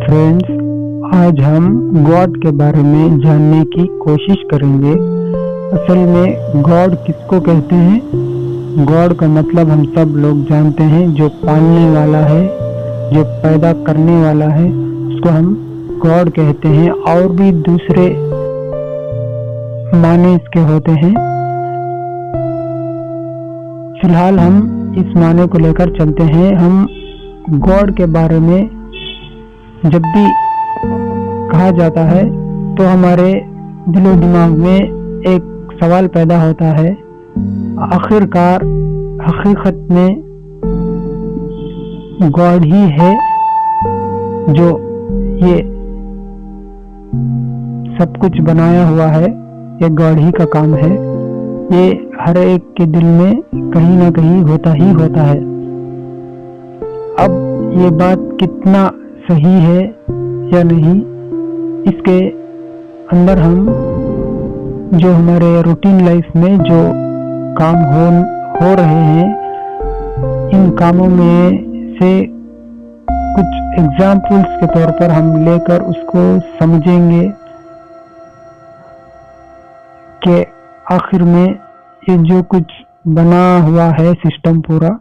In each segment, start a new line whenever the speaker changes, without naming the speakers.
Friends, आज हम God के बारे में जानने की कोशिश करेंगे। असल में गॉड किसको कहते हैं? गॉड का मतलब हम सब लोग जानते हैं, जो पालने वाला है, जो पैदा करने वाला है, उसको हम गॉड कहते हैं। और भी दूसरे माने इसके होते हैं। फिलहाल हम इस माने को लेकर चलते हैं। हम गॉड के बारे में जब भी कहा जाता है तो हमारे दिलो दिमाग में एक सवाल पैदा होता है, आखिरकार हकीकत में गॉड ही है जो ये सब कुछ बनाया हुआ है? ये गॉड ही का काम है? ये हर एक के दिल में कहीं ना कहीं होता ही होता है। अब ये बात कितना सही है या नहीं, इसके अंदर हम जो हमारे रूटीन लाइफ में जो काम हो रहे हैं, इन कामों में से कुछ एग्जाम्पल्स के तौर पर हम लेकर उसको समझेंगे कि आखिर में ये जो कुछ बना हुआ है सिस्टम पूरा,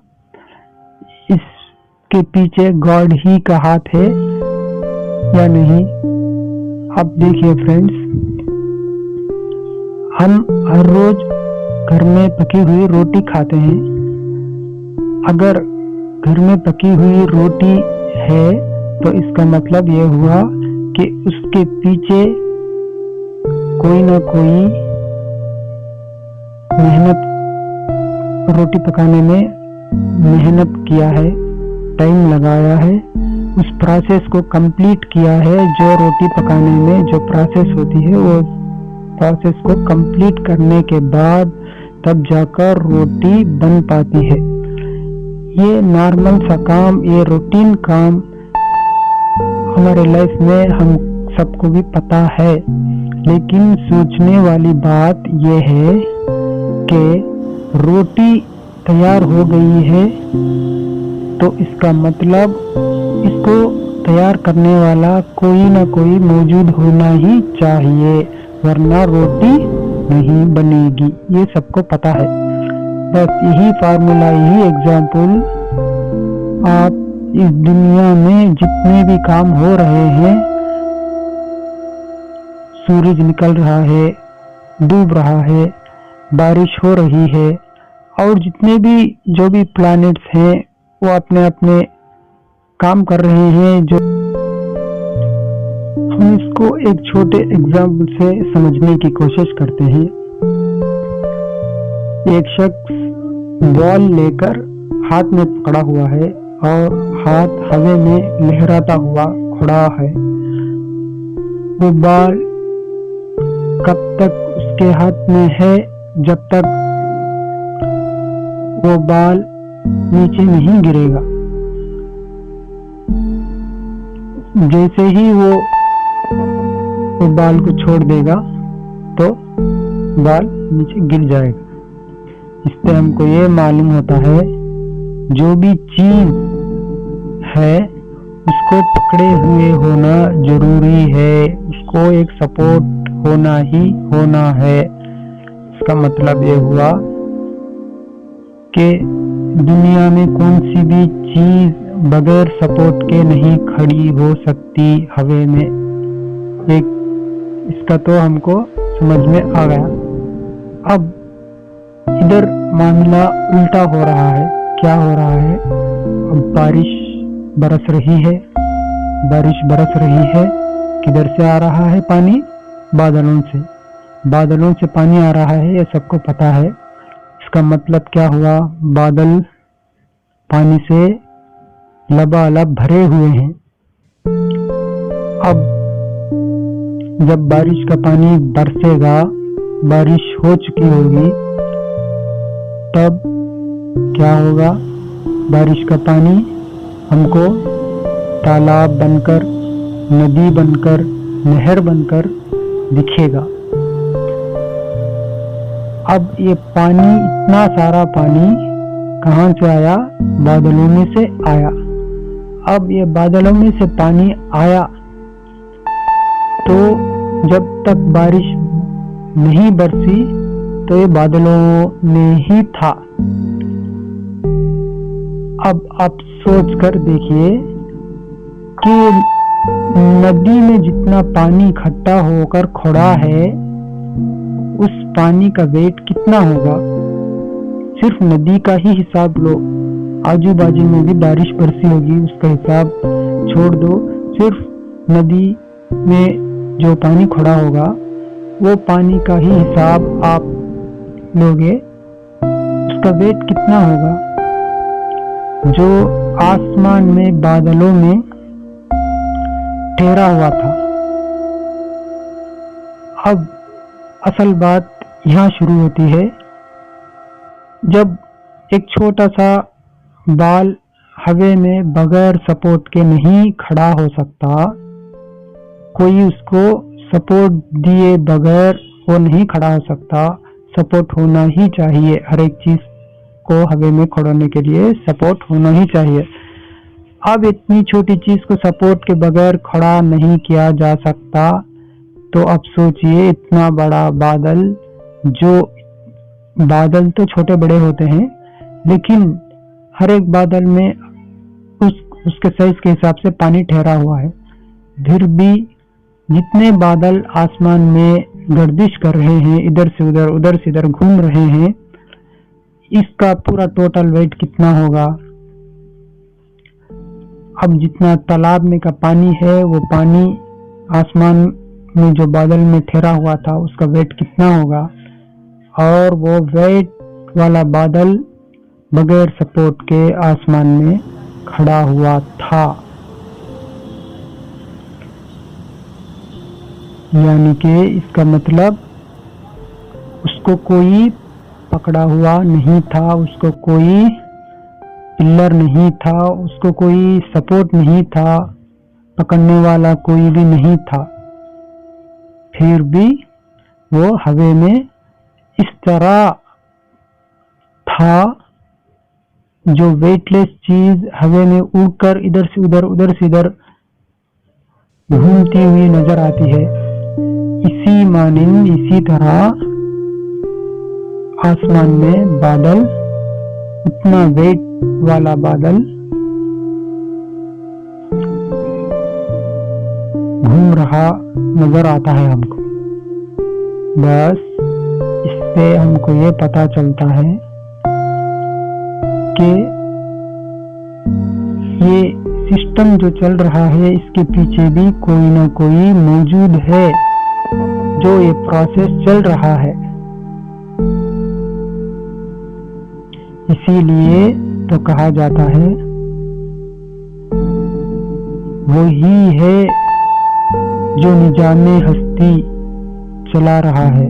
इसके पीछे गॉड ही का हाथ है या नहीं। अब देखिए फ्रेंड्स, हम हर रोज घर में पकी हुई रोटी खाते हैं। अगर घर में पकी हुई रोटी है तो इसका मतलब ये हुआ कि उसके पीछे कोई ना कोई मेहनत, रोटी पकाने में मेहनत किया है, टाइम लगाया है, उस प्रोसेस को कंप्लीट किया है। जो रोटी पकाने में जो प्रोसेस होती है, वो प्रोसेस को कंप्लीट करने के बाद तब जाकर रोटी बन पाती है। ये नॉर्मल सा काम, ये रूटीन काम हमारे लाइफ में हम सबको भी पता है। लेकिन सोचने वाली बात ये है कि रोटी तैयार हो गई है तो इसका मतलब इसको तैयार करने वाला कोई ना कोई मौजूद होना ही चाहिए, वरना रोटी नहीं बनेगी। ये सबको पता है। बस यही फार्मूला, यही एग्जाम्पल, आप इस दुनिया में जितने भी काम हो रहे हैं, सूरज निकल रहा है, डूब रहा है, बारिश हो रही है, और जितने भी जो भी प्लैनेट्स हैं वो अपने अपने काम कर रहे हैं। जो हम इसको एक छोटे एग्जाम्पल से समझने की कोशिश करते हैं। एक शख्स बॉल लेकर हाथ में पकड़ा हुआ है और हाथ हवा में लहराता हुआ खड़ा है। वो बॉल कब तक उसके हाथ में है? जब तक वो बॉल नीचे नहीं गिरेगा। जैसे ही वो बॉल को छोड़ देगा तो बॉल नीचे गिर जाएगा। इससे हमको ये मालूम होता है, जो भी चीज है उसको पकड़े हुए होना जरूरी है, उसको एक सपोर्ट होना ही होना है। इसका मतलब ये हुआ कि दुनिया में कौन सी भी चीज बगैर सपोर्ट के नहीं खड़ी हो सकती हवा में। एक इसका तो हमको समझ में आ गया। अब इधर मामला उल्टा हो रहा है। क्या हो रहा है? अब बारिश बरस रही है, बारिश बरस रही है। किधर से आ रहा है पानी? बादलों से। बादलों से पानी आ रहा है, ये सबको पता है। इसका मतलब क्या हुआ? बादल पानी से लबालब भरे हुए हैं। अब जब बारिश का पानी बरसेगा, बारिश हो चुकी होगी, तब क्या होगा? बारिश का पानी हमको तालाब बनकर, नदी बनकर, नहर बनकर दिखेगा। अब ये पानी, इतना सारा पानी कहाँ से आया? बादलों में से आया। अब ये बादलों में से पानी आया जब तक बारिश नहीं बरसी तो ये बादलों में ही था। अब आप सोच कर देखिए कि नदी में जितना पानी इकट्ठा होकर खड़ा है, उस पानी का वेट कितना होगा। सिर्फ नदी का ही हिसाब लो, आजू बाजू में भी बारिश बरसी होगी उसका हिसाब छोड़ दो। सिर्फ नदी में जो पानी खड़ा होगा वो पानी का ही हिसाब आप लोगे, उसका वेट कितना होगा जो आसमान में बादलों में ठहरा हुआ था। अब असल बात यहाँ शुरू होती है, जब एक छोटा सा बाल हवा में बगैर सपोर्ट के नहीं खड़ा हो सकता, कोई उसको सपोर्ट दिए बगैर वो नहीं खड़ा हो सकता, सपोर्ट होना ही चाहिए। हर एक चीज को हवा में खड़ाने के लिए सपोर्ट होना ही चाहिए। अब इतनी छोटी चीज को सपोर्ट के बगैर खड़ा नहीं किया जा सकता, तो अब सोचिए इतना बड़ा बादल, जो बादल तो छोटे बड़े होते हैं लेकिन हर एक बादल में उसके साइज के हिसाब से पानी ठहरा हुआ है। फिर भी जितने बादल आसमान में गर्दिश कर रहे हैं, इधर से उधर उधर से इधर घूम रहे हैं, इसका पूरा टोटल वेट कितना होगा। अब जितना तालाब में का पानी है, वो पानी आसमान में जो बादल में ठहरा हुआ था उसका वेट कितना होगा, और वो वेट वाला बादल बगैर सपोर्ट के आसमान में खड़ा हुआ था। यानी कि इसका मतलब उसको कोई पकड़ा हुआ नहीं था, उसको कोई पिलर नहीं था, उसको कोई सपोर्ट नहीं था, पकड़ने वाला कोई भी नहीं था। फिर भी वो हवा में इस तरह था, जो वेटलेस चीज हवा में उड़कर इधर से उधर घूमती हुई नजर आती है। इसी मानिंद इसी तरह आसमान में बादल, इतना वेट वाला बादल घूम रहा नजर आता है हमको। बस इससे हमको ये पता चलता है कि ये सिस्टम जो चल रहा है, इसके पीछे भी कोई ना कोई मौजूद है, जो ये प्रोसेस चल रहा है। इसीलिए तो कहा जाता है वो ही है जो निजामे हस्ती चला रहा है,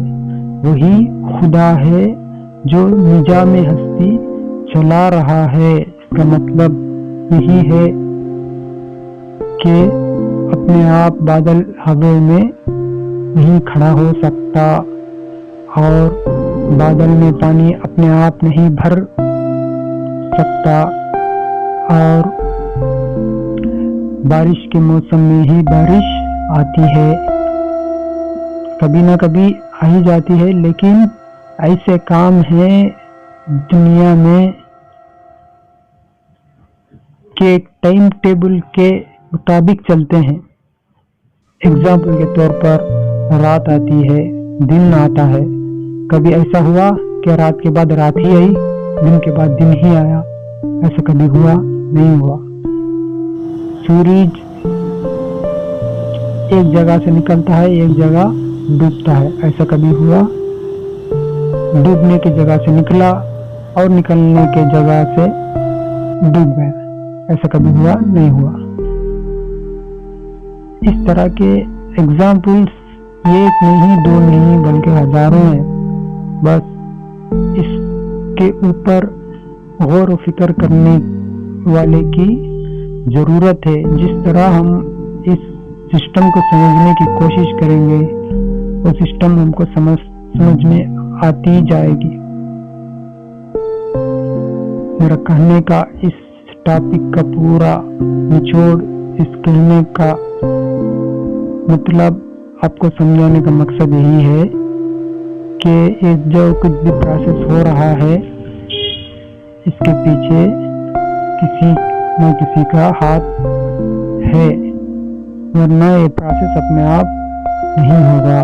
वही खुदा है जो निजामे हस्ती चला रहा है। इसका मतलब यही है कि अपने आप बादल हवा में नहीं खड़ा हो सकता, और बादल में पानी अपने आप नहीं भर सकता, और बारिश के मौसम में ही बारिश आती है, कभी ना कभी आ ही जाती है। लेकिन ऐसे काम है दुनिया में कि एक टाइम टेबल के मुताबिक चलते हैं। एग्जाम्पल के तौर पर रात आती है, दिन आता है। कभी ऐसा हुआ कि रात के बाद रात ही आई, दिन के बाद दिन ही आया? ऐसा कभी हुआ? नहीं हुआ। सूरज एक जगह से निकलता है, एक जगह डूबता है, ऐसा कभी हुआ? डूबने की जगह से निकला और निकलने के जगह से डूब गया, ऐसा कभी हुआ? नहीं हुआ। इस तरह के एग्जाम्पल्स एक नहीं, दो नहीं, बल्कि हजारों हैं। बस इसके ऊपर गौर व फिक्र करने वाले की जरूरत है। जिस तरह हम इस सिस्टम को समझने की कोशिश करेंगे, वो सिस्टम हमको समझ में आती जाएगी। मेरा कहने का इस टॉपिक का पूरा निचोड़, इस कहने का मतलब आपको समझाने का मकसद यही है कि ये जो कुछ भी प्रोसेस हो रहा है इसके पीछे किसी न किसी का हाथ है, वरना ये प्रोसेस अपने आप नहीं होगा।